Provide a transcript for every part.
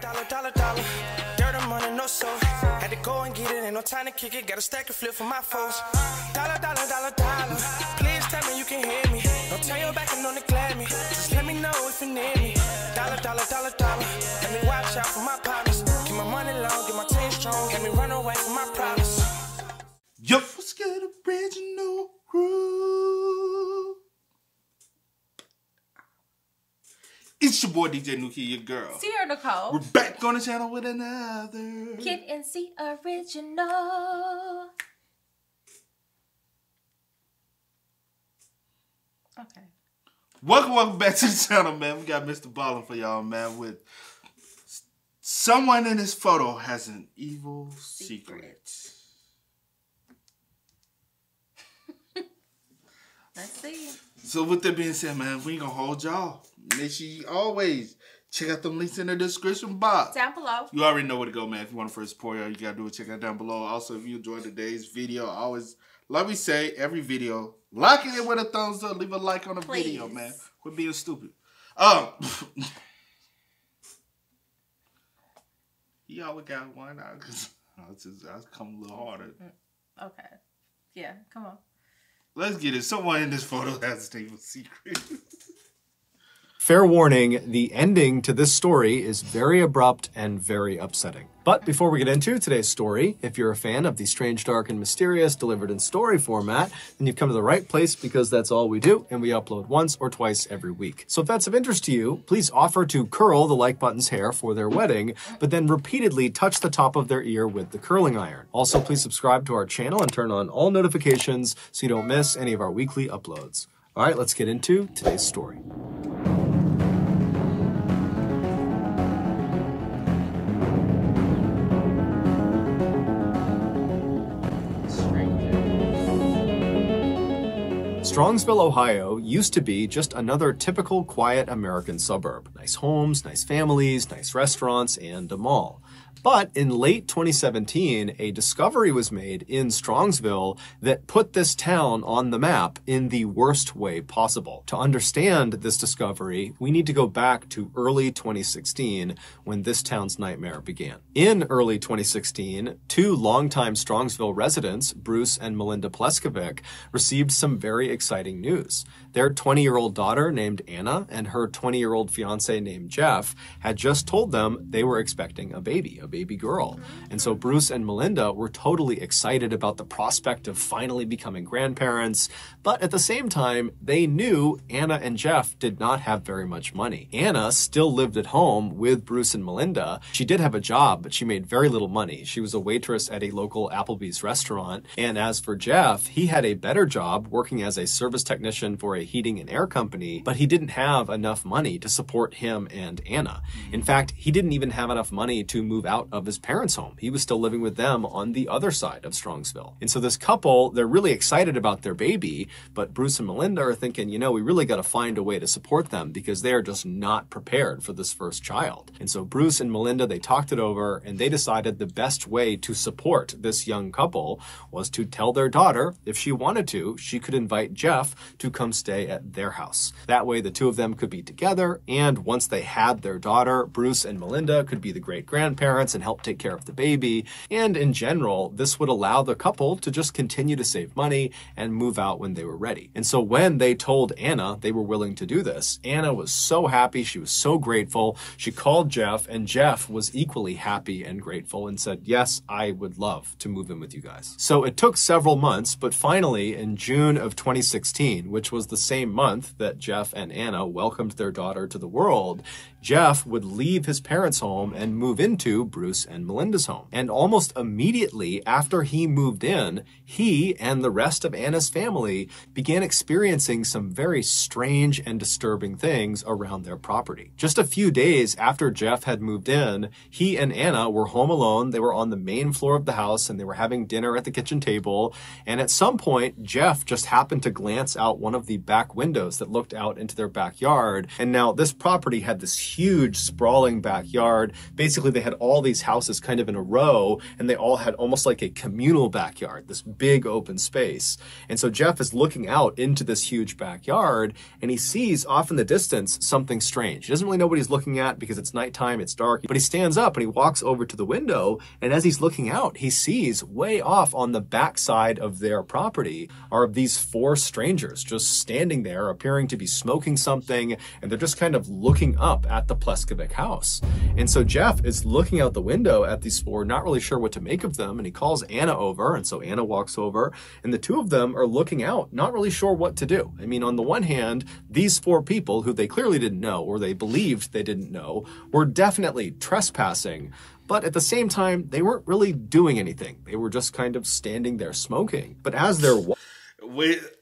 Dollar, dollar, dollar. Dirt and money, no soul. Had to go and get it, ain't no time to kick it. Got a stack to flip for my foes. Dollar, dollar, dollar, dollar. Please tell me you can hear me. Don't turn your back and don't neglect me. Just let me know if you need me. Dollar, dollar, dollar, dollar. Let me watch out for my partners. Keep my money long, get my team strong. Let me run away from my problems. Yo, what's good, original crew? It's your boy DJ Nuki, your girl. Sierra Nicole. We're back on the channel with another Kid and C original. Okay. Welcome back to the channel, man. We got Mr. Ballen for y'all, man, with someone in this photo has an evil secret. Let's see. So with that being said, man, we ain't gonna hold y'all. Make sure you always check out them links in the description box. Down below. You already know where to go, man. If you want to first support, all you gotta do is check out down below. Also, if you enjoyed today's video, I always, like we say, every video, like it with a thumbs up, leave a like on the video, man. Quit being stupid. He always got one out because I come a little harder. Okay. Yeah, come on. Let's get it. Someone in this photo has a evil secret. Fair warning, the ending to this story is very abrupt and very upsetting. But before we get into today's story, if you're a fan of the strange, dark, and mysterious delivered in story format, then you've come to the right place because that's all we do, and we upload once or twice every week. So if that's of interest to you, please offer to curl the like button's hair for their wedding, but then repeatedly touch the top of their ear with the curling iron. Also, please subscribe to our channel and turn on all notifications so you don't miss any of our weekly uploads. All right, let's get into today's story. Strongsville, Ohio used to be just another typical quiet American suburb. Nice homes, nice families, nice restaurants, and a mall. But in late 2017, a discovery was made in Strongsville that put this town on the map in the worst way possible. To understand this discovery, we need to go back to early 2016 when this town's nightmare began. In early 2016, two longtime Strongsville residents, Bruce and Melinda Pleskovic, received some very exciting news. Their 20-year-old daughter named Anna and her 20-year-old fiance named Jeff had just told them they were expecting a baby girl. And so Bruce and Melinda were totally excited about the prospect of finally becoming grandparents, but at the same time, they knew Anna and Jeff did not have very much money. Anna still lived at home with Bruce and Melinda. She did have a job, but she made very little money. She was a waitress at a local Applebee's restaurant. And as for Jeff, he had a better job working as a service technician for a heating and air company, but he didn't have enough money to support him and Anna. In fact, he didn't even have enough money to move out of his parents' home. He was still living with them on the other side of Strongsville. And so this couple, they're really excited about their baby, but Bruce and Melinda are thinking, you know, we really got to find a way to support them because they are just not prepared for this first child. And so Bruce and Melinda, they talked it over and they decided the best way to support this young couple was to tell their daughter, if she wanted to, she could invite Jeff to come stay at their house. That way the two of them could be together, and once they had their daughter, Bruce and Melinda could be the great-grandparents and help take care of the baby. And in general, this would allow the couple to just continue to save money and move out when they were ready. And so when they told Anna they were willing to do this, Anna was so happy. She was so grateful. She called Jeff, and Jeff was equally happy and grateful and said, yes, I would love to move in with you guys. So it took several months, but finally in June of 2016, which was the same month that Jeff and Anna welcomed their daughter to the world, Jeff would leave his parents' home and move into Bruce and Melinda's home. And almost immediately after he moved in, he and the rest of Anna's family began experiencing some very strange and disturbing things around their property. Just a few days after Jeff had moved in, he and Anna were home alone. They were on the main floor of the house and they were having dinner at the kitchen table. And at some point, Jeff just happened to glance out one of the back windows that looked out into their backyard. And now this property had this huge sprawling backyard. Basically, they had all these houses kind of in a row, and they all had almost like a communal backyard, this big open space. And so Jeff is looking out into this huge backyard, and he sees off in the distance something strange. He doesn't really know what he's looking at because it's nighttime, it's dark, but he stands up and he walks over to the window, and as he's looking out, he sees way off on the backside of their property are these 4 strangers just standing there, appearing to be smoking something, and they're just kind of looking up at the Pleskovic house. And so Jeff is looking out the window at these 4, not really sure what to make of them, and he calls Anna over, and so Anna walks over, and the 2 of them are looking out, not really sure what to do. I mean, on the one hand, these 4 people who they clearly didn't know, or they believed they didn't know, were definitely trespassing. But at the same time, they weren't really doing anything. They were just kind of standing there smoking. But as they're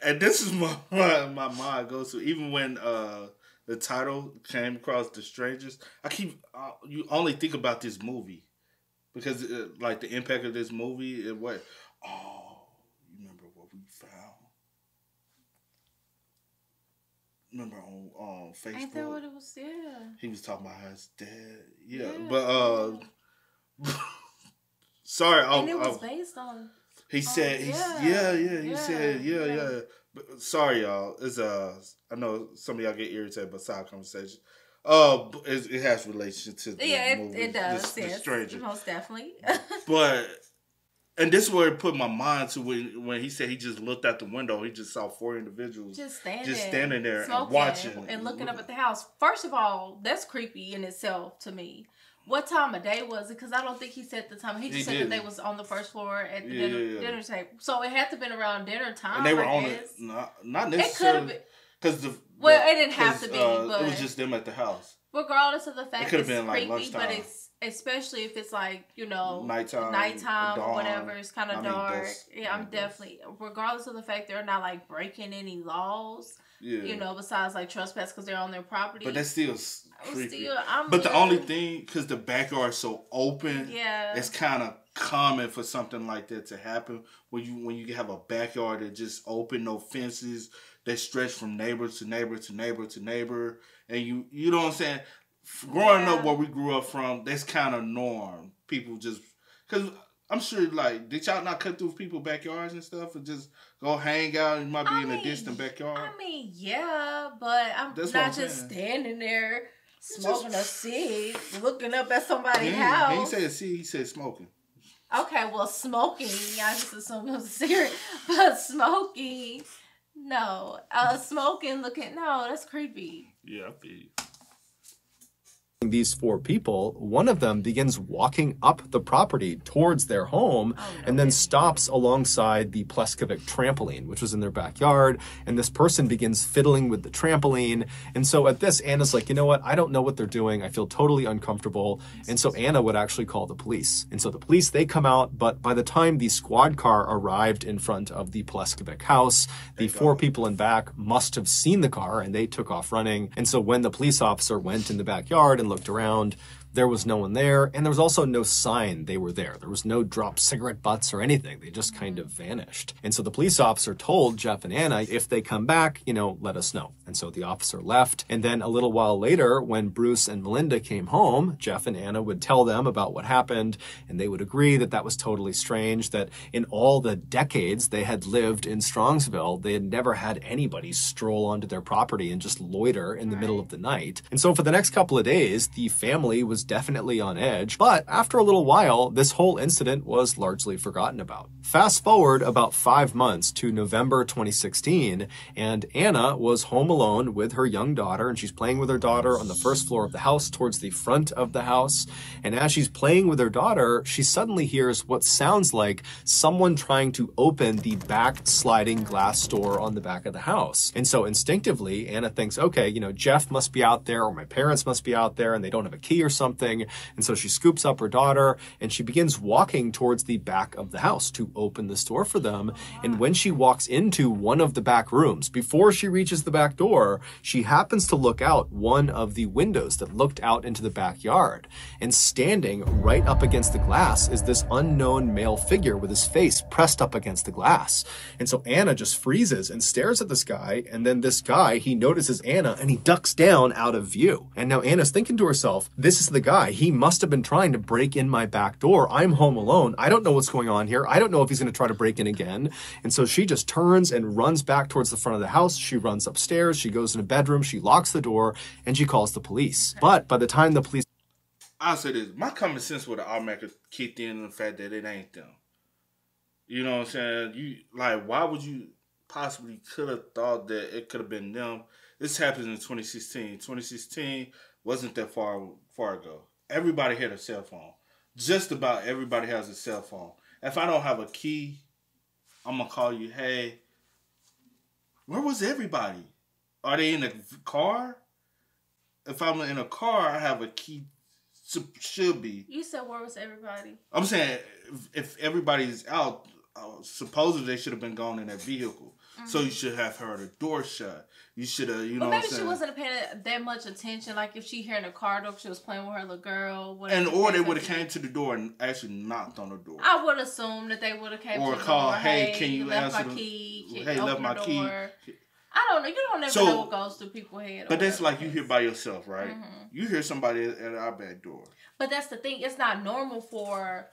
and this is my mind goes to, even when the title came across, The Strangers, you only think about this movie because like the impact of this movie and what. Oh, you remember what we found? Remember on Facebook? Ain't that what it was? Yeah. He was talking about his dad. Yeah. But sorry. And it was based on. He said, he said. But sorry, y'all. It's I know some of y'all get irritated by side conversation. It has relation to the movie. It does. The Stranger, most definitely. And this is where it put my mind to when he said he just looked out the window. He just saw 4 individuals just standing there and watching and looking up at the house. First of all, that's creepy in itself to me. What time of day was it? Because I don't think he said the time. He just said that they was on the first floor at the dinner table. So it had to have been around dinner time. And they were on it. Not necessarily. It could have been. Because it didn't have to be. But it was just them at the house. Regardless of the fact it could have it's been like creepy, lunchtime. but it's especially if it's like, nighttime or whatever. It's kind of dark. I'm guess. definitely. Regardless of the fact they're not like breaking any laws. Yeah. Besides like trespass because they're on their property. But that's still creepy. But the only thing, because the backyard's so open, yeah, it's kind of common for something like that to happen when you have a backyard that just open, no fences, they stretch from neighbor to neighbor to neighbor to neighbor, and you know what I'm saying. Growing up where we grew up from, that's kind of norm. People just because. I'm sure, like, did y'all not cut through people's backyards and stuff and just go hang out? You might be in a distant backyard. I mean, yeah, but I'm not just standing there smoking a cig, looking up at somebody's house. He said cig, he said smoking. Okay, well, smoking, I just assumed it was a cigarette, but smoking, no. Smoking, no, that's creepy. Yeah, I feel you. These 4 people, one of them begins walking up the property towards their home and then stops alongside the Pleskovic trampoline, which was in their backyard. And this person begins fiddling with the trampoline. And so at this, Anna's like, you know what? I don't know what they're doing. I feel totally uncomfortable. And so Anna would actually call the police. And so the police, they come out. But by the time the squad car arrived in front of the Pleskovic house, the 4 people in back must have seen the car and they took off running. And so when the police officer went in the backyard and looked around, there was no one there, and there was also no sign they were there. There was no dropped cigarette butts or anything. They just kind of vanished. And so the police officer told Jeff and Anna, if they come back, let us know. And so the officer left. And then a little while later, when Bruce and Melinda came home, Jeff and Anna would tell them about what happened, and they would agree that that was totally strange, that in all the decades they had lived in Strongsville, they had never had anybody stroll onto their property and just loiter in the middle of the night. And so for the next couple of days, the family was definitely on edge, but after a little while, this whole incident was largely forgotten about. Fast forward about 5 months to November 2016, and Anna was home alone with her young daughter, and she's playing with her daughter on the first floor of the house towards the front of the house. And as she's playing with her daughter, she suddenly hears what sounds like someone trying to open the back sliding glass door on the back of the house. And so instinctively, Anna thinks, okay, Jeff must be out there, or my parents must be out there, and they don't have a key or something. something. And so she scoops up her daughter and she begins walking towards the back of the house to open this door for them. And when she walks into one of the back rooms, before she reaches the back door, she happens to look out one of the windows that looked out into the backyard. And standing right up against the glass is this unknown male figure with his face pressed up against the glass. And so Anna just freezes and stares at this guy. And then this guy, he notices Anna and he ducks down out of view. And now Anna's thinking to herself, this is the guy. He must have been trying to break in my back door. I'm home alone. I don't know what's going on here. I don't know if he's going to try to break in again. And so she just turns and runs back towards the front of the house. She runs upstairs. She goes in a bedroom. She locks the door and she calls the police. But by the time the police... I'll say this. My common sense would have automatically kicked in the fact that it ain't them. You know what I'm saying? Why would you possibly could have thought that it could have been them? This happened in 2016. 2016 wasn't that far ago. Everybody had a cell phone. Just about everybody has a cell phone. If I don't have a key, I'm going to call you, hey, where was everybody? Are they in a car? If I'm in a car, I have a key. Should be. You said where was everybody? I'm saying if everybody's out, supposedly they should have been gone in that vehicle. Mm-hmm. So you should have heard a door shut. You should have, you know. But maybe she wasn't paying that much attention. Like if she hearing a car door, she was playing with her little girl. Or they would have came to the door and actually knocked on the door. I would assume that they would have came to the door. Or called, hey, can you left answer my key? Hey, left my key. I don't know. You don't never know what goes through people's head. But that's like you hear by yourself, right? Mm-hmm. You hear somebody at our back door. But that's the thing. It's not normal for,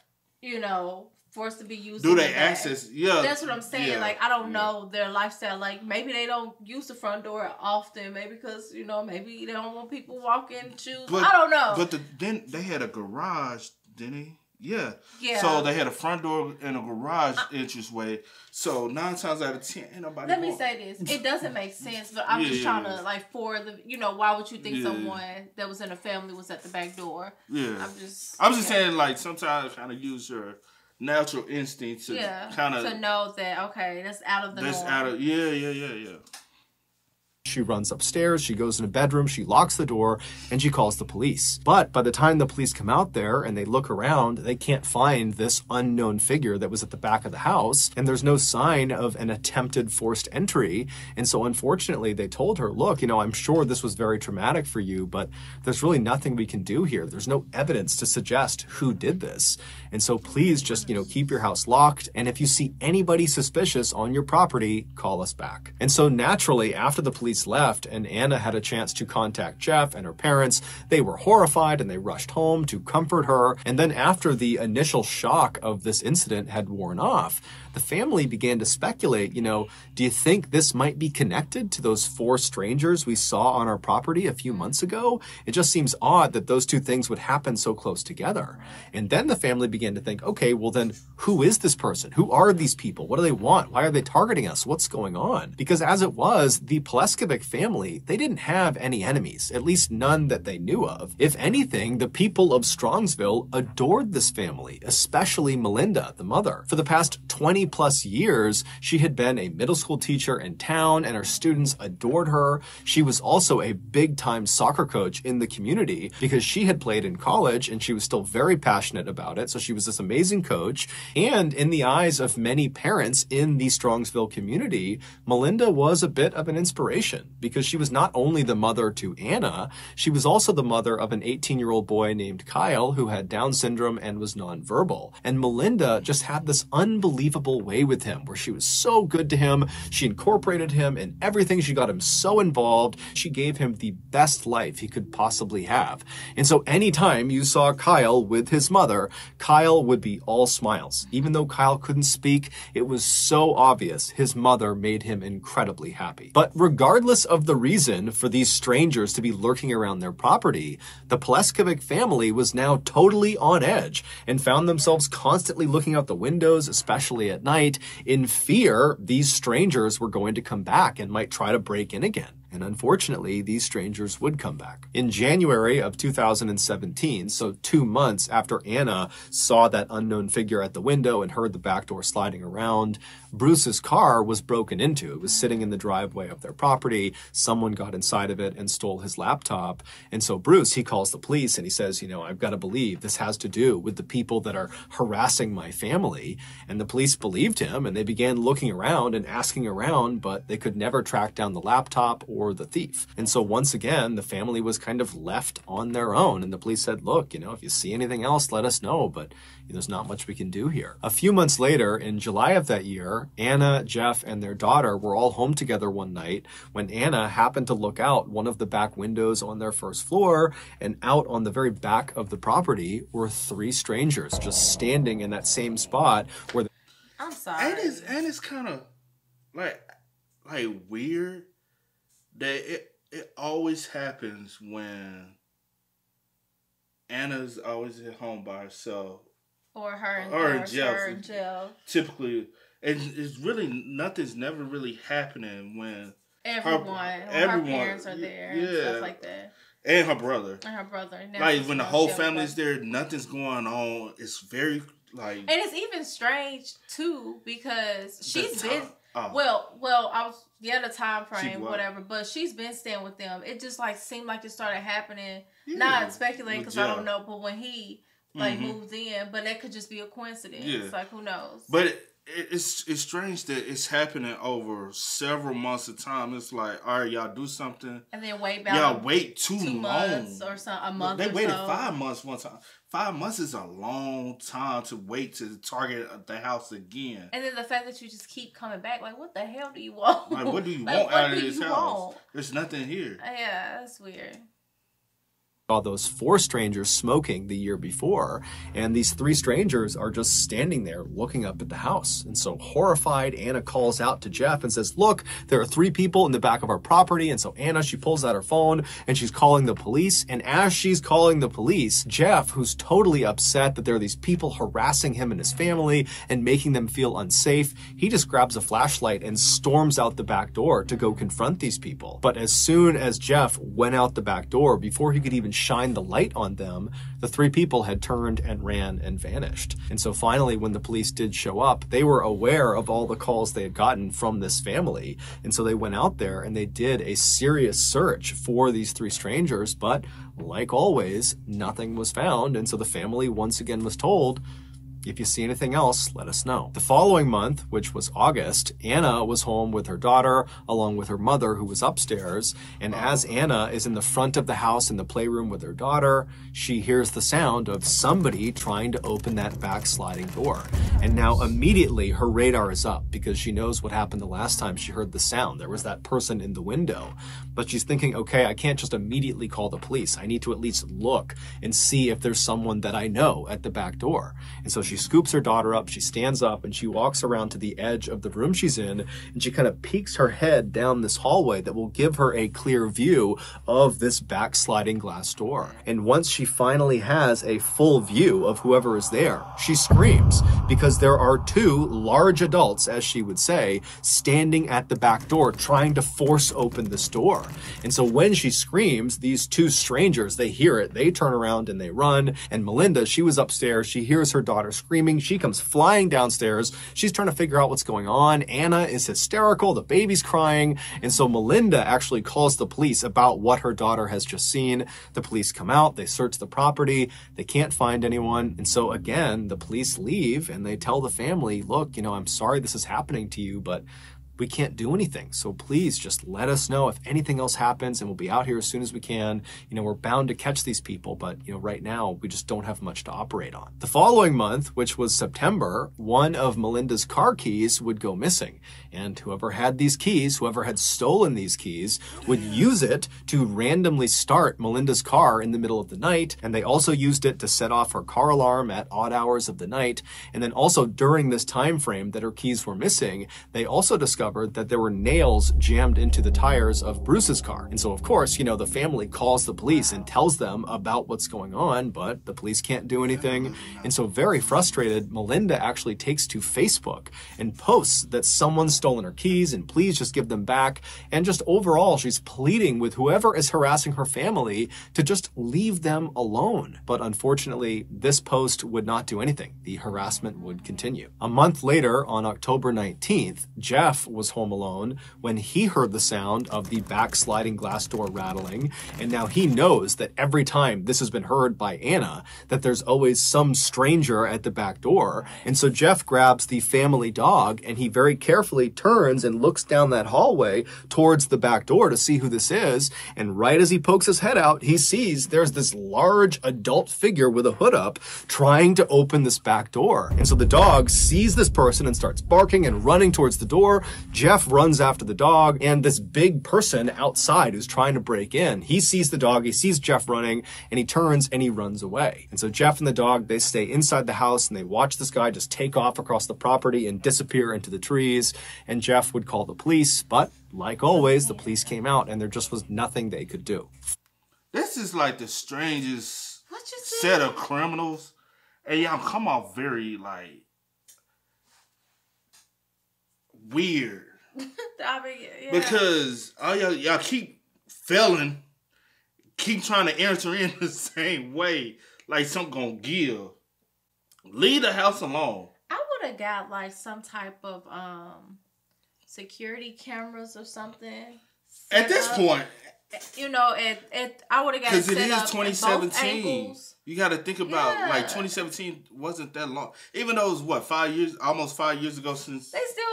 for us to be used. Do they access? Yeah. That's what I'm saying. Yeah, like, I don't know their lifestyle. Like, maybe they don't use the front door often. Maybe because, maybe they don't want people walking shoes. I don't know. But then they had a garage, didn't they? Yeah. So they had a front door and a garage entranceway. So 9 times out of 10, ain't nobody. Let me say this: it doesn't make sense, but I'm just trying to for the why would you think someone that was in a family was at the back door? Yeah. I'm just saying sometimes kind of use your natural instinct to kind of to know that okay, that's out of the norm. Out of yeah. She runs upstairs, she goes in a bedroom, she locks the door, and she calls the police. But by the time the police come out there and they look around, they can't find this unknown figure that was at the back of the house, and there's no sign of an attempted forced entry. And so unfortunately, they told her, look, I'm sure this was very traumatic for you, but there's really nothing we can do here. There's no evidence to suggest who did this. And so please just, keep your house locked, and if you see anybody suspicious on your property, call us back. And so naturally, after the police left and Anna had a chance to contact Jeff and her parents, they were horrified and they rushed home to comfort her. And then after the initial shock of this incident had worn off, the family began to speculate, do you think this might be connected to those 4 strangers we saw on our property a few months ago? It just seems odd that those 2 things would happen so close together. And then the family began to think, okay, well then who is this person? Who are these people? What do they want? Why are they targeting us? What's going on? Because as it was, the Pleskovic family, they didn't have any enemies, at least none that they knew of. If anything, the people of Strongsville adored this family, especially Melinda, the mother. For the past 20 plus years, she had been a middle school teacher in town and her students adored her. She was also a big-time soccer coach in the community because she had played in college and she was still very passionate about it. So she was this amazing coach. And in the eyes of many parents in the Strongsville community, Melinda was a bit of an inspiration because she was not only the mother to Anna, she was also the mother of an 18-year-old boy named Kyle who had Down syndrome and was nonverbal. And Melinda just had this unbelievable way with him where she was so good to him. She incorporated him in everything. She got him so involved. She gave him the best life he could possibly have. And so anytime you saw Kyle with his mother, Kyle would be all smiles. Even though Kyle couldn't speak, it was so obvious his mother made him incredibly happy. But regardless of the reason for these strangers to be lurking around their property, the Pleskovic family was now totally on edge and found themselves constantly looking out the windows, especially at night, in fear these strangers were going to come back and might try to break in again. And unfortunately, these strangers would come back. In January of 2017, so 2 months after Anna saw that unknown figure at the window and heard the back door sliding around, Bruce's car was broken into. It was sitting in the driveway of their property. Someone got inside of it and stole his laptop. And so Bruce, he calls the police and he says, I've got to believe this has to do with the people that are harassing my family. And the police believed him, and they began looking around and asking around, but they could never track down the laptop or the thief. And so once again, the family was kind of left on their own. And the police said, look, if you see anything else, let us know. But there's not much we can do here. A few months later, in July of that year, Anna, Jeff, and their daughter were all home together one night when Anna happened to look out one of the back windows on their first floor, and out on the very back of the property were 3 strangers just standing in that same spot where I'm sorry. And it's kind of like weird that it always happens when Anna's always at home by herself. Or her and Jeff. Typically, it's really, nothing's never really happening when her parents are there and stuff like that. And her brother. Like, when the whole family's there, nothing's going on. It's very, like... And it's even strange, too, because she's been... Well, I was... the time frame, whatever, but she's been staying with them. It just, seemed like it started happening. Yeah. Not speculating, because I don't know, but when he... moved in, but that could just be a coincidence. Yeah. Who knows? But it's strange that it's happening over several months of time. It's like, all right, y'all do something, and then wait 2 months or a month. They waited 5 months one time. 5 months is a long time to wait to target the house again. And then the fact that you just keep coming back, what the hell do you want? What do you want out of this house? There's nothing here. Yeah, that's weird. Saw those 4 strangers smoking the year before, and these 3 strangers are just standing there looking up at the house. And so horrified, Anna calls out to Jeff and says, look, there are 3 people in the back of our property. And so Anna, she pulls out her phone and she's calling the police. And as she's calling the police, Jeff, who's totally upset that there are these people harassing him and his family and making them feel unsafe, he just grabs a flashlight and storms out the back door to go confront these people. But as soon as Jeff went out the back door, before he could even shine the light on them, the 3 people had turned and ran and vanished. And so finally, when the police did show up, they were aware of all the calls they had gotten from this family. And so they went out there and they did a serious search for these 3 strangers, but like always, nothing was found. And so the family once again was told, if you see anything else, let us know. The following month, which was August, Anna was home with her daughter, along with her mother, who was upstairs. And as Anna is in the front of the house in the playroom with her daughter, she hears the sound of somebody trying to open that back sliding door. And now immediately her radar is up because she knows what happened the last time she heard the sound. There was that person in the window. But she's thinking, okay, I can't just immediately call the police. I need to at least look and see if there's someone that I know at the back door. And so she scoops her daughter up, she stands up, and she walks around to the edge of the room she's in, and she kind of peeks her head down this hallway that will give her a clear view of this backsliding glass door. And once she finally has a full view of whoever is there, she screams because there are 2 large adults, as she would say, standing at the back door trying to force open this door. And so when she screams, these 2 strangers, they hear it, they turn around and they run. And Melinda, she was upstairs, she hears her daughter screaming, she comes flying downstairs, she's trying to figure out what's going on. Anna is hysterical, the baby's crying, and so Melinda actually calls the police about what her daughter has just seen. The police come out, they search the property, they can't find anyone, and so again, the police leave and they tell the family, look, I'm sorry this is happening to you, but we can't do anything. So please just let us know if anything else happens, and we'll be out here as soon as we can. We're bound to catch these people, but right now we just don't have much to operate on. The following month, which was September, one of Melinda's car keys would go missing. And whoever had these keys, whoever had stolen these keys, would use it to randomly start Melinda's car in the middle of the night. And they also used it to set off her car alarm at odd hours of the night. And then also during this time frame that her keys were missing, they also discovered discovered that there were nails jammed into the tires of Bruce's car. And so, of course, the family calls the police and tells them about what's going on, but the police can't do anything. And so, very frustrated, Melinda actually takes to Facebook and posts that someone's stolen her keys and please just give them back. And just overall, she's pleading with whoever is harassing her family to just leave them alone. But unfortunately, this post would not do anything. The harassment would continue. A month later, on October 19th, Jeff was home alone when he heard the sound of the back sliding glass door rattling. And now he knows that every time this has been heard by Anna, that there's always some stranger at the back door. And so Jeff grabs the family dog and he very carefully turns and looks down that hallway towards the back door to see who this is. And right as he pokes his head out, he sees there's this large adult figure with a hood up trying to open this back door. And so the dog sees this person and starts barking and running towards the door. Jeff runs after the dog, and this big person outside who's trying to break in, he sees the dog, he sees Jeff running, and he turns and he runs away. And so Jeff and the dog, they stay inside the house and they watch this guy just take off across the property and disappear into the trees. And Jeff would call the police, but like always, the police came out and there just was nothing they could do. This is like the strangest set of criminals. And y'all come off very, weird. I mean, yeah. Because y'all keep failing, keep trying to enter in the same way, like something gonna give. Leave the house alone. I would have got some type of security cameras or something. At this point, I would have got because it is up 2017. You got to think about 2017 wasn't that long. Even though it was almost 5 years ago since. They still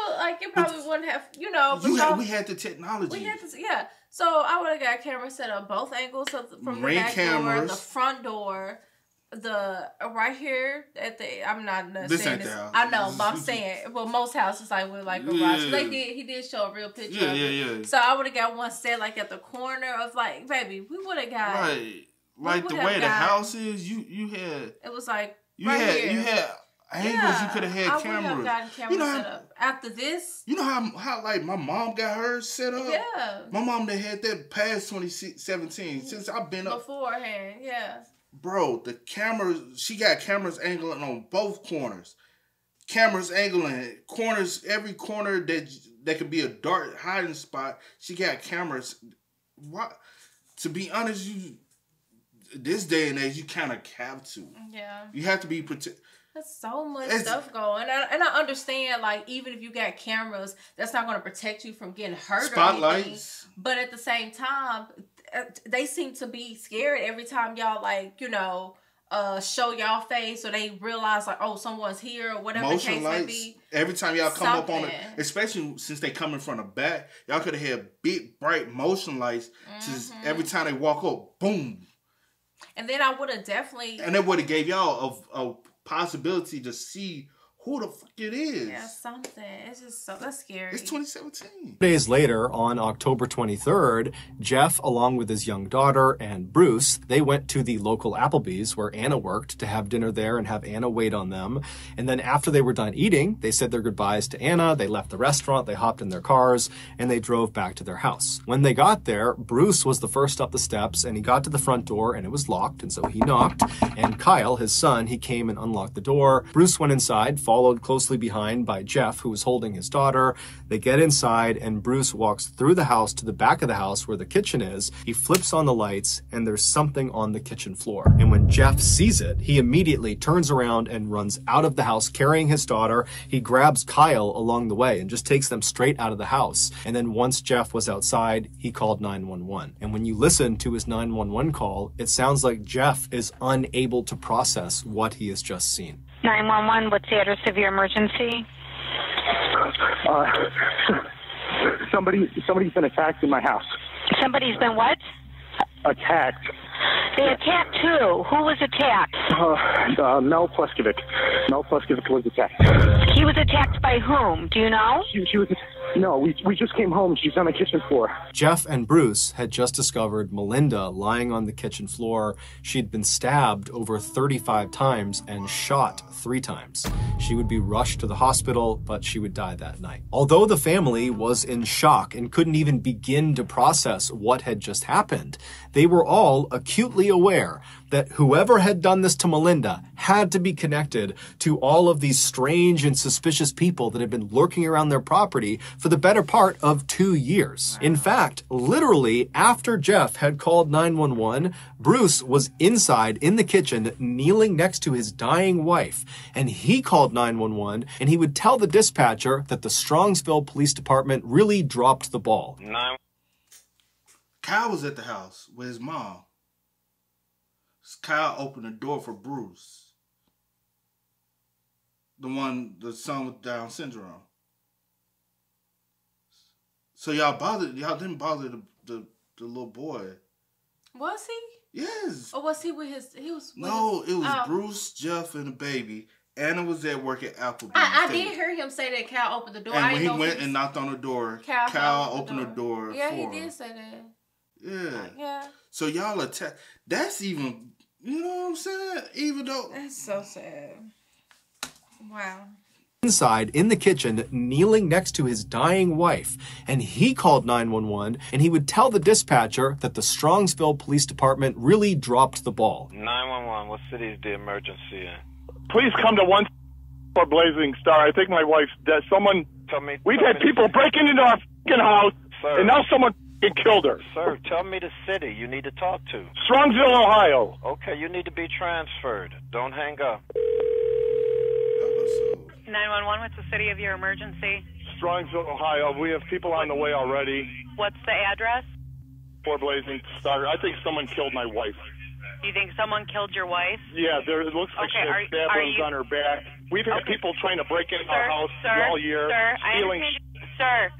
you probably wouldn't have we had the technology. So I would have got cameras set up both angles from the back door, the front door, the right here at the. I'm not this saying ain't this. the house. I know, but I'm saying, well, most houses with garage. Yeah. He did show a real picture. Yeah. So I would have got one set at the corner of baby, we would have got right. Like the way the house is, you had. It was you had angles. You could have had cameras. I would have gotten cameras set up. After this, you know how my mom got hers set up. Yeah, my mom that had that past 2017 since I've been up beforehand. Yeah, bro, the cameras. She got cameras angling on both corners. Cameras angling corners. Every corner that could be a dark hiding spot. She got cameras. What? To be honest, this day and age, you kind of have to. Yeah. You have to be protected. There's so much stuff going. And I understand, even if you got cameras, that's not going to protect you from getting hurt Spotlights. or anything. But at the same time, they seem to be scared every time y'all, show y'all face or they realize, someone's here or whatever Motion the case lights. may be. Every time y'all come up on it, especially since they coming from the back, y'all could have had big, bright motion lights. Just every time they walk up, boom. And then I would have definitely... And that would have gave y'all a possibility to see who the fuck it is. Yeah, something. It's just that's scary. It's 2017. Days later, on October 23rd, Jeff, along with his young daughter and Bruce, they went to the local Applebee's where Anna worked to have dinner there and have Anna wait on them. And then after they were done eating, they said their goodbyes to Anna. They left the restaurant, they hopped in their cars, and they drove back to their house. When they got there, Bruce was the first up the steps, and he got to the front door, and it was locked, and so he knocked. And Kyle, his son, he came and unlocked the door. Bruce went inside, followed closely behind by Jeff, who was holding his daughter. They get inside, and Bruce walks through the house to the back of the house where the kitchen is. He flips on the lights, and there's something on the kitchen floor. And when Jeff sees it, he immediately turns around and runs out of the house carrying his daughter. He grabs Kyle along the way and just takes them straight out of the house. And then once Jeff was outside, he called 911. And when you listen to his 911 call, it sounds like Jeff is unable to process what he has just seen. 911, what's the address of your emergency? Somebody's been attacked in my house. Somebody's been what? Attacked. They attacked who? Who was attacked? Mel Pleskovic. Mel Pleskovic was attacked. He was attacked by whom? Do you know? She was No, we just came home. She's on the kitchen floor. Jeff and Bruce had just discovered Melinda lying on the kitchen floor. She'd been stabbed over 35 times and shot 3 times. She would be rushed to the hospital, but she would die that night. Although the family was in shock and couldn't even begin to process what had just happened, they were all acutely aware that whoever had done this to Melinda had to be connected to all of these strange and suspicious people that had been lurking around their property for the better part of 2 years. In fact, literally after Jeff had called 911, Bruce was inside in the kitchen kneeling next to his dying wife, and he called 911 and he would tell the dispatcher that the Strongsville Police Department really dropped the ball. Kyle was at the house with his mom. Kyle opened the door for Bruce. The son with Down syndrome. So y'all didn't bother the little boy. Was he? Yes. Or was he with his, it was Bruce, Jeff, and the baby. Anna was at work at Applebee's. I did hear him say that Cal opened the door. And when he went and knocked on the door, Cal opened the door yeah, for he him. did say that. Yeah. Yeah. So y'all attack. That's even, you know what I'm saying? Even though. That's so sad. Wow. Inside in the kitchen kneeling next to his dying wife, and he called 911 and he would tell the dispatcher that the Strongsville Police Department really dropped the ball. 911, what city is the emergency in? Please come to 1 for Blazing Star. I think my wife's dead. We've had people breaking into our fucking house, sir, and now someone killed her. Sir, tell me the city you need to talk to. Strongsville, Ohio. Okay, you need to be transferred. Don't hang up. 911, what's the city of your emergency? Strongsville, Ohio. We have people on the way already. What's the address? 4 Blazing Star. I think someone killed my wife. You think someone killed your wife? Yeah, it looks like she has stab wounds on her back. We've had people trying to break into our house all year. Sir,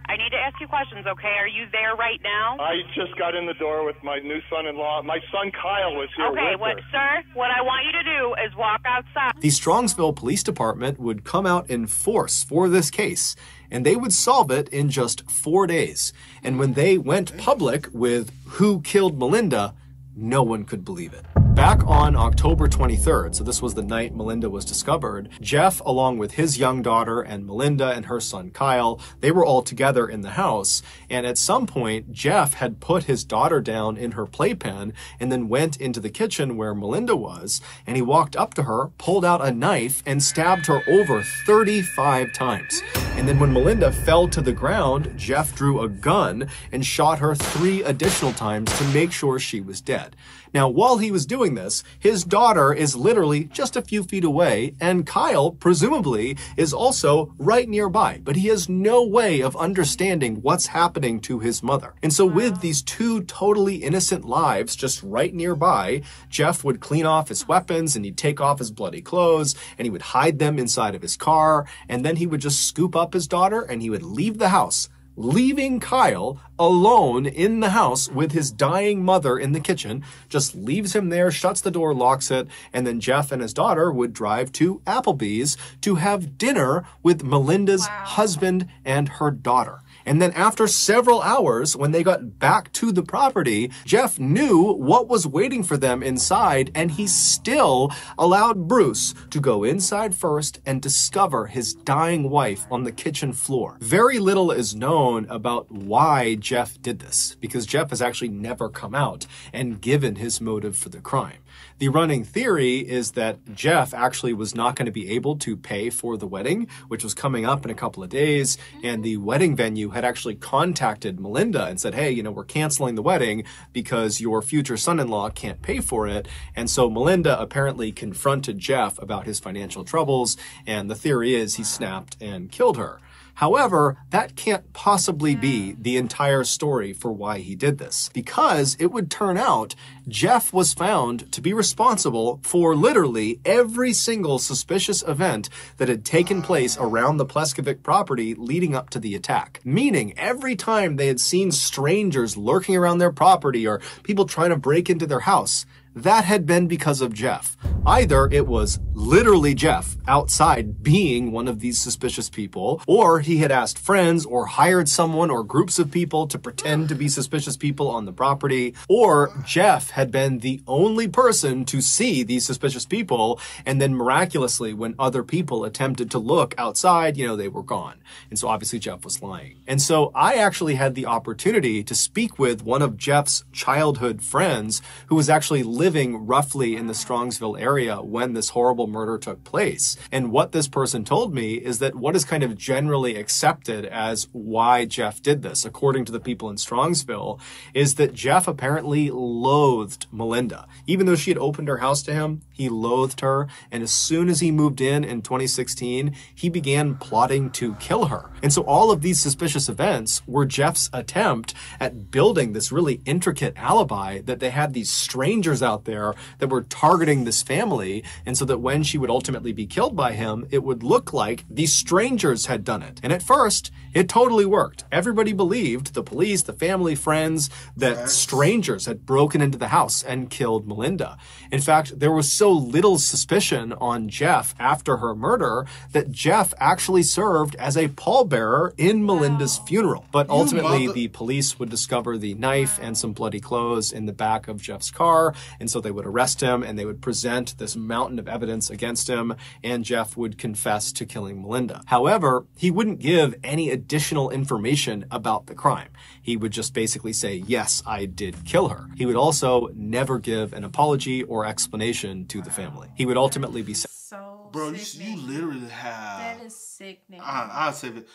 I need to ask you questions, okay? Are you there right now? I just got in the door with my new son-in-law. My son Kyle was here with her. Sir, what I want you to do is walk outside. The Strongsville Police Department would come out in force for this case, and they would solve it in just 4 days. And when they went public with who killed Melinda, no one could believe it. Back on October 23rd, so this was the night Melinda was discovered, Jeff, along with his young daughter and Melinda and her son Kyle, they were all together in the house. And at some point, Jeff had put his daughter down in her playpen and then went into the kitchen where Melinda was. And he walked up to her, pulled out a knife, and stabbed her over 35 times. And then when Melinda fell to the ground, Jeff drew a gun and shot her 3 additional times to make sure she was dead. Now, while he was doing this, his daughter is literally just a few feet away, and Kyle, presumably, is also right nearby, but he has no way of understanding what's happening to his mother. And so with these 2 totally innocent lives just right nearby, Jeff would clean off his weapons, and he'd take off his bloody clothes, and he would hide them inside of his car, and then he would just scoop up his daughter, and he would leave the house, leaving Kyle alone in the house with his dying mother in the kitchen, just leaves him there, shuts the door, locks it, and then Jeff and his daughter would drive to Applebee's to have dinner with Melinda's husband and her daughter. And then after several hours, when they got back to the property, Jeff knew what was waiting for them inside, and he still allowed Bruce to go inside first and discover his dying wife on the kitchen floor. Very little is known about why Jeff did this, because Jeff has actually never come out and given his motive for the crime. The running theory is that Jeff actually was not going to be able to pay for the wedding, which was coming up in a couple of days, and the wedding venue had actually contacted Melinda and said, hey, you know, we're canceling the wedding because your future son-in-law can't pay for it. And so Melinda apparently confronted Jeff about his financial troubles, and the theory is he snapped and killed her. However, that can't possibly be the entire story for why he did this, because it would turn out Jeff was found to be responsible for literally every single suspicious event that had taken place around the Pleskovic property leading up to the attack. Meaning, every time they had seen strangers lurking around their property or people trying to break into their house, that had been because of Jeff. Either it was literally Jeff outside being one of these suspicious people, or he had asked friends or hired someone or groups of people to pretend to be suspicious people on the property, or Jeff had been the only person to see these suspicious people, and then miraculously, when other people attempted to look outside, they were gone. And so obviously Jeff was lying. And so I actually had the opportunity to speak with one of Jeff's childhood friends who was actually living roughly in the Strongsville area when this horrible murder took place. And what this person told me is that what is kind of generally accepted as why Jeff did this, according to the people in Strongsville, is that Jeff apparently loathed Melinda. Even though she had opened her house to him, he loathed her. And as soon as he moved in 2016, he began plotting to kill her. And so all of these suspicious events were Jeff's attempt at building this really intricate alibi that they had these strangers out there that were targeting this family. And so that when she would ultimately be killed by him, it would look like these strangers had done it. And at first, it totally worked. Everybody believed, the police, the family, friends, that strangers had broken into the house and killed Melinda. In fact, there was so little suspicion on Jeff after her murder that Jeff actually served as a pallbearer in Melinda's funeral. But ultimately, the police would discover the knife and some bloody clothes in the back of Jeff's car. And so they would arrest him and they would present this mountain of evidence against him, and Jeff would confess to killing Melinda. However, he wouldn't give any additional information about the crime. He would just basically say, yes, I did kill her. He would also never give an apology or explanation to the family. He would ultimately be so bro, you literally have... That is sickening. I'll say that.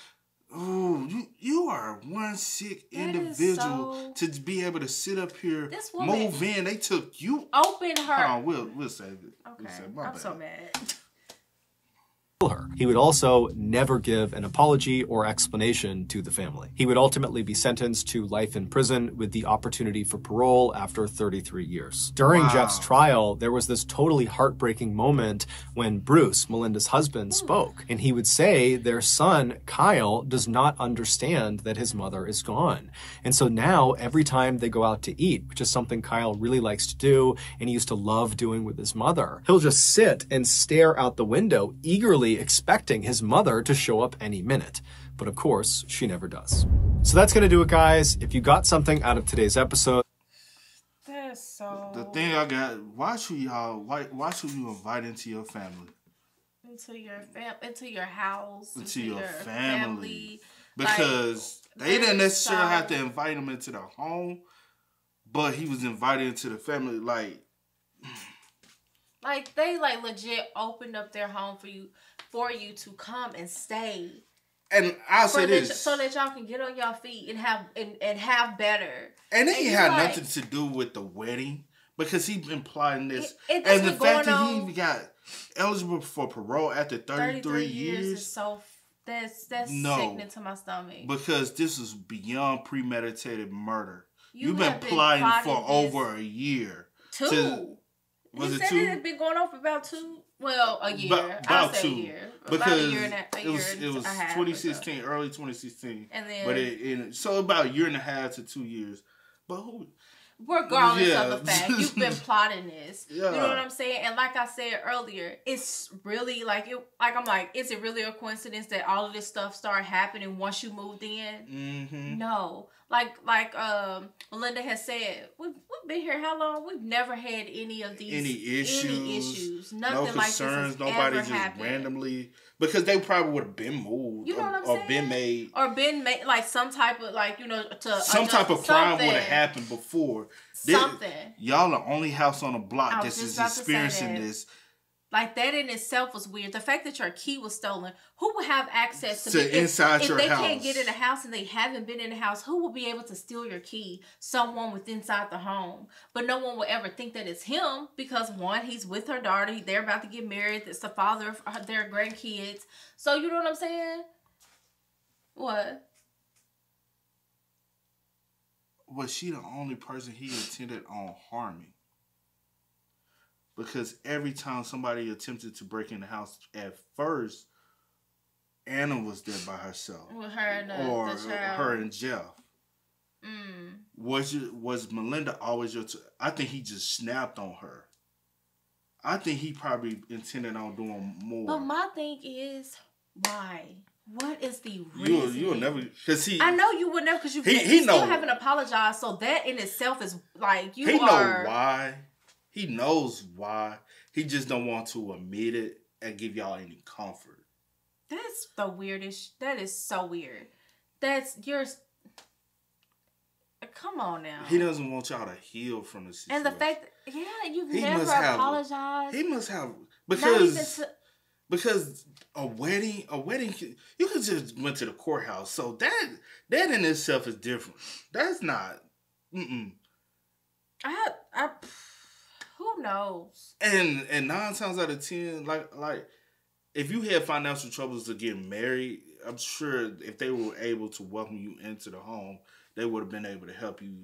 Ooh, you are one sick individual to be able to sit up here, move in. They took you. Open her. Hold on, we'll save it. Okay, I'm so mad. her. He would also never give an apology or explanation to the family. He would ultimately be sentenced to life in prison with the opportunity for parole after 33 years. During Jeff's trial, there was this totally heartbreaking moment when Bruce, Melinda's husband, spoke. And he would say their son, Kyle, does not understand that his mother is gone. And so now, every time they go out to eat, which is something Kyle really likes to do and he used to love doing with his mother, he'll just sit and stare out the window, eagerly expecting his mother to show up any minute. But of course, she never does. So that's going to do it, guys. If you got something out of today's episode, That's so... The thing I got, why should you invite into your family? Into your house. Into your family. Because they didn't necessarily have to invite him into their home, but he was invited into the family, Like, they, legit opened up their home for you to come and stay. And I'll say this. So that y'all can get on y'all feet and have better. And it had nothing to do with the wedding, because he implying this. And the fact that he even got eligible for parole after 33 years. Is so... That's sickening to my stomach. Because this is beyond premeditated murder. You've been plotting for over a year. Was it 2? It had been going on for about 2. Well, a year. About 2. A year. Because about a year and it was 2016, early 2016. And then... so about a year and a half to 2 years. But who... Regardless of the fact, you've been plotting this. Yeah. You know what I'm saying? And like I said earlier, it's really is it really a coincidence that all of this stuff started happening once you moved in? Mm-hmm. No. Like Melinda has said, we've been here how long? We've never had any of these any issues. Nothing no concerns, like this has nobody ever just happened. Randomly, because they probably would have been moved, you know what I'm saying? or been made like some type of some type of crime would have happened before. Y'all the only house on the block that's experiencing this. Like, that in itself was weird. The fact that your key was stolen, who would have access to inside your house? If they can't get in the house and they haven't been in the house, who will be able to steal your key? Someone with inside the home. But no one will ever think that it's him because, one, he's with her daughter. They're about to get married. It's the father of their grandkids. So, you know what I'm saying? What? Was she the only person he intended on harming? Because every time somebody attempted to break in the house at first, Anna was there by herself. With her and her and Jeff. Was Melinda always your... I think he just snapped on her. I think he probably intended on doing more. But my thing is, why? What is the reason? You'll never... Cause I know you would never, because you still haven't apologized. So that in itself is like, He know why. He knows why. He just don't want to admit it and give y'all any comfort. That's the weirdest. That is so weird. That's yours. Come on now. He doesn't want y'all to heal from the situation. And the fact that, you've never apologized. He must have, because a wedding, you could just went to the courthouse. So that in itself is different. That's not, who knows? And 9 times out of 10, like if you had financial troubles to get married, I'm sure if they were able to welcome you into the home, they would have been able to help you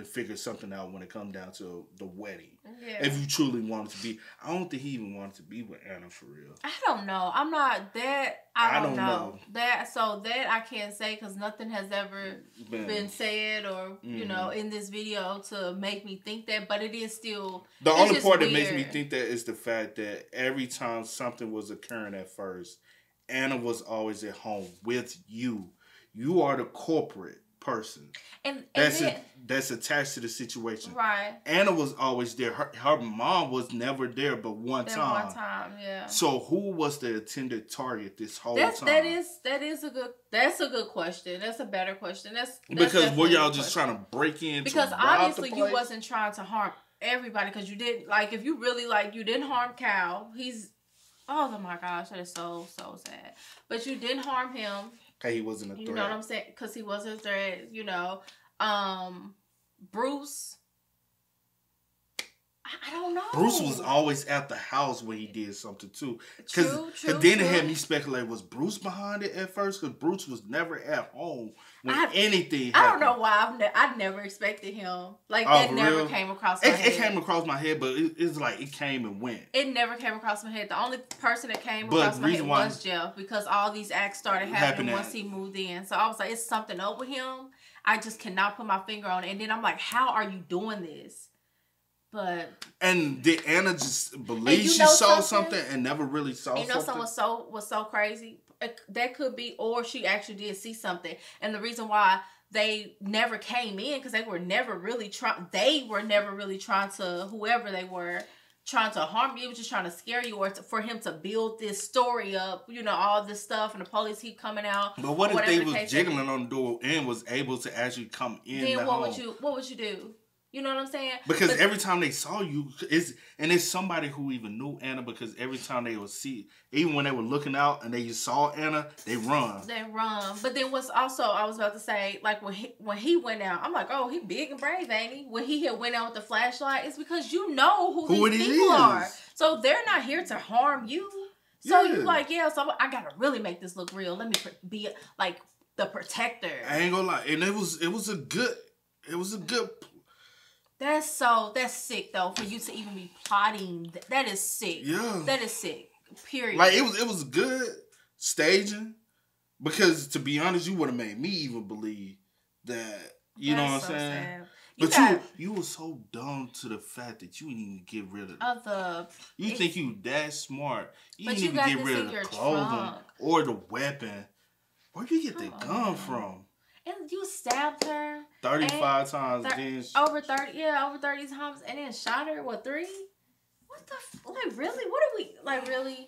figure something out when it comes down to the wedding. Yeah. If you truly wanted to be. I don't think he even wanted to be with Anna for real. I don't know. I'm not that. I don't know. That I can't say because nothing has ever been said or, you know, in this video to make me think that. But it is still... The only part that makes me think that is the fact that every time something was occurring at first, Anna was always at home with you. You are the corporate person and that's attached to the situation. Right. Anna was always there. Her mom was never there but one time. One time, yeah. So who was the intended target this whole time? That's a good question. That's a better question. That's because were y'all just trying to break in? Because obviously you wasn't trying to harm everybody because you did if you really you didn't harm Cal. Oh my gosh, that is so sad. But you didn't harm him. Okay, he wasn't a threat. You know what I'm saying? Because he wasn't a threat, you know. Bruce, I don't know. Bruce was always at the house when he did something too. True. Then it had me speculate, was Bruce behind it at first? Because Bruce was never at home when anything happened. I don't know why. I never expected him. That never came across my head. It came across my head, but it's like it came and went. It never came across my head. The only person that came across my head was Jeff because all these acts started happening once he moved in. So I was like, it's something up with him. I just cannot put my finger on it. And then I'm like, how are you doing this? And did Anna just believe she saw something and never really saw something? You know something was so crazy? That could be, or she actually did see something. And the reason why they never came in, because they were never really trying to, whoever they were, trying to harm you. It was just trying to scare you or for him to build this story up, you know, all this stuff, and the police keep coming out. But what if they was jiggling on the door and was able to actually come in then what would you do? You know what I'm saying? Because every time they saw you, it's somebody who even knew Anna, because every time they would see, even when they were looking out and they saw Anna, they run. But then what's also, I was about to say, when he went out, I'm like, oh, he big and brave, ain't he? When he had went out with the flashlight, it's because you know who these people are. So they're not here to harm you. So you're like, so I gotta really make this look real. Let me be the protector. I ain't gonna lie. And it was a good That's sick though, for you to even be plotting. That is sick. Yeah. That is sick. Period. It was good staging, because to be honest, you would have made me even believe that, you know what I'm saying? Sad. But you were so dumb to the fact that you didn't even get rid of the... You think you that smart. You didn't even get rid of the clothing or the weapon. Where'd you get the gun from? And you stabbed her 35 times. Over 30 times, and then shot her. What, 3? What the really? What are we really?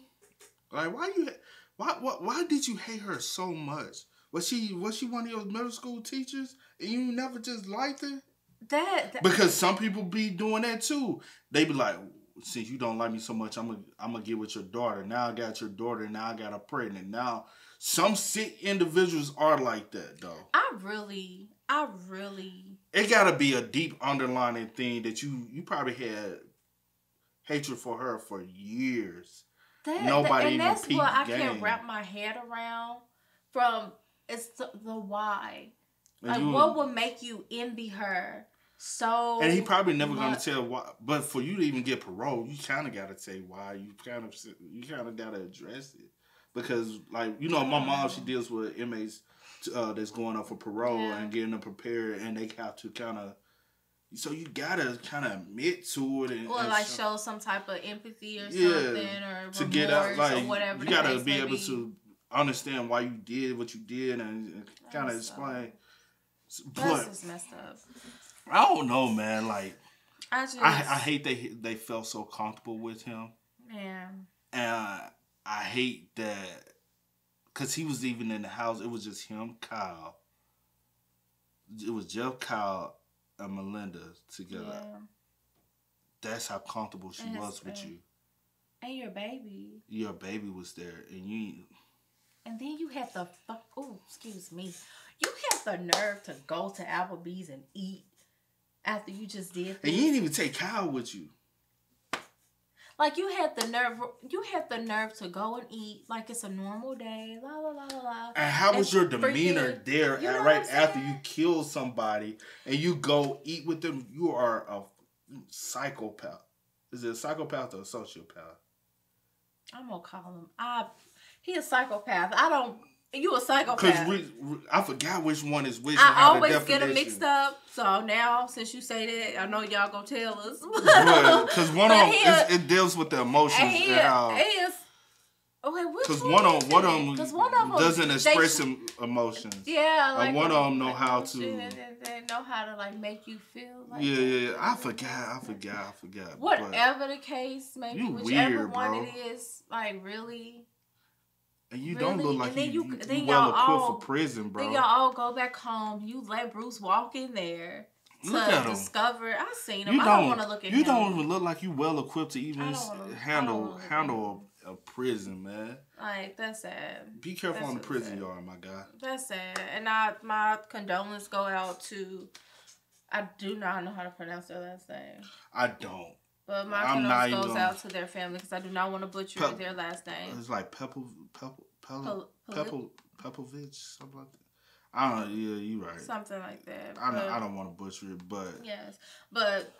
Why did you hate her so much? Was she one of your middle school teachers and you never just liked her? Because some people be doing that too. They be like, since you don't like me so much, I'm gonna get with your daughter. Now I got your daughter. Now I got her pregnant. Now some sick individuals are like that, though. I really. It gotta be a deep underlying thing that you probably had hatred for her for years. Nobody even peeped. And that's what I can't wrap my head around. It's the why. What would make you envy her? And he probably never gonna tell why. But for you to even get parole, you kind of gotta say why. You kind of gotta address it. because, like, you know, my mom, she deals with inmates that's going up for parole and getting them prepared, and they have to kind of. So you gotta kind of admit to it, and like show some type of empathy or something, or to get out, like or whatever. You gotta be able to understand why you did what you did, and kind of explain. That's just messed up. I don't know, man. Like, I hate they felt so comfortable with him. Yeah. And I hate that because he was even in the house. It was just him, Kyle. It was Jeff, Kyle, and Melinda together. Yeah. That's how comfortable she was with you. And your baby. Your baby was there, and you. And then you have the excuse me. You have the nerve to go to Applebee's and eat after you just did this. And you didn't even take Kyle with you. Like, you had the nerve to go and eat like it's a normal day, la la la la la. And how was your demeanor there right after you kill somebody and you go eat with them? You are a psychopath. Is it a psychopath or a sociopath? I'm gonna call him. He a psychopath. You a psychopath. Because I forgot which one is which. I always get them mixed up. So now, since you say that, I know y'all gonna tell us. Because one of them, it deals with the emotions and how. Because one of them doesn't express emotions. Yeah, like one of them know how to. They know how to like make you feel. Like yeah. I forgot. Whatever the case, maybe whichever one it is, like really. And you don't look like you well equipped for prison, bro. Then y'all all go back home. You let Bruce walk in there to discover. I seen him. I don't want to look at him. You don't even look like you well equipped to even handle a prison, man. Like, that's sad. Be careful on the prison yard, my guy. That's sad. And my condolences go out to. I do not know how to pronounce their last name. I don't. But my condolences goes out to their family because I do not want to butcher their last name. It's like Pepovich, something like that. I don't know. Yeah, you're right. Something like that. I don't want to butcher it, but yes. But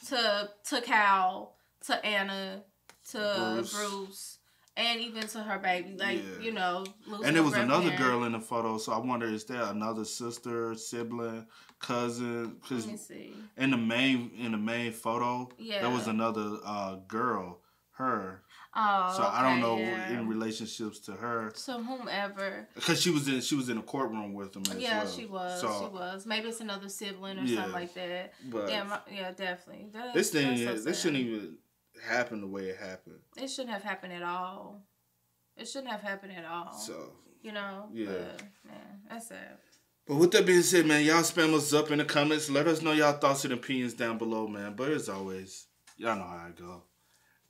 to Cal, to Anna, to Bruce, and even to her baby, like you know. And there was another girl in the photo, so I wonder is there another sister, sibling, cousin? Cause let me see. In the main photo, there was another girl, her. Oh, so I don't know in relationships to her. So whomever. Because she was in a courtroom with them as well. Yeah, she was. So, she was. Maybe it's another sibling or something like that. But definitely. This shouldn't even happen the way it happened. It shouldn't have happened at all. So you know. Yeah. But, man, that's sad. But with that being said, man, y'all spam us up in the comments. Let us know y'all thoughts and opinions down below, man. But as always, y'all know how it go.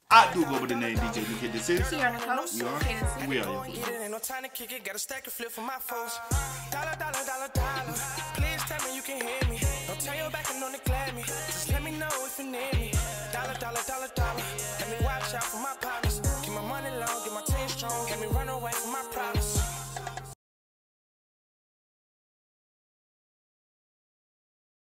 I do go by the name DJ. You get this is. You are. We are. Ain't no time to kick it. Got a stack of flip for my foes. Dollar. Please tell me you can hear me. Don't turn your back and don't neglect me. Just let me know if you need me. Dollar. Let me watch out for my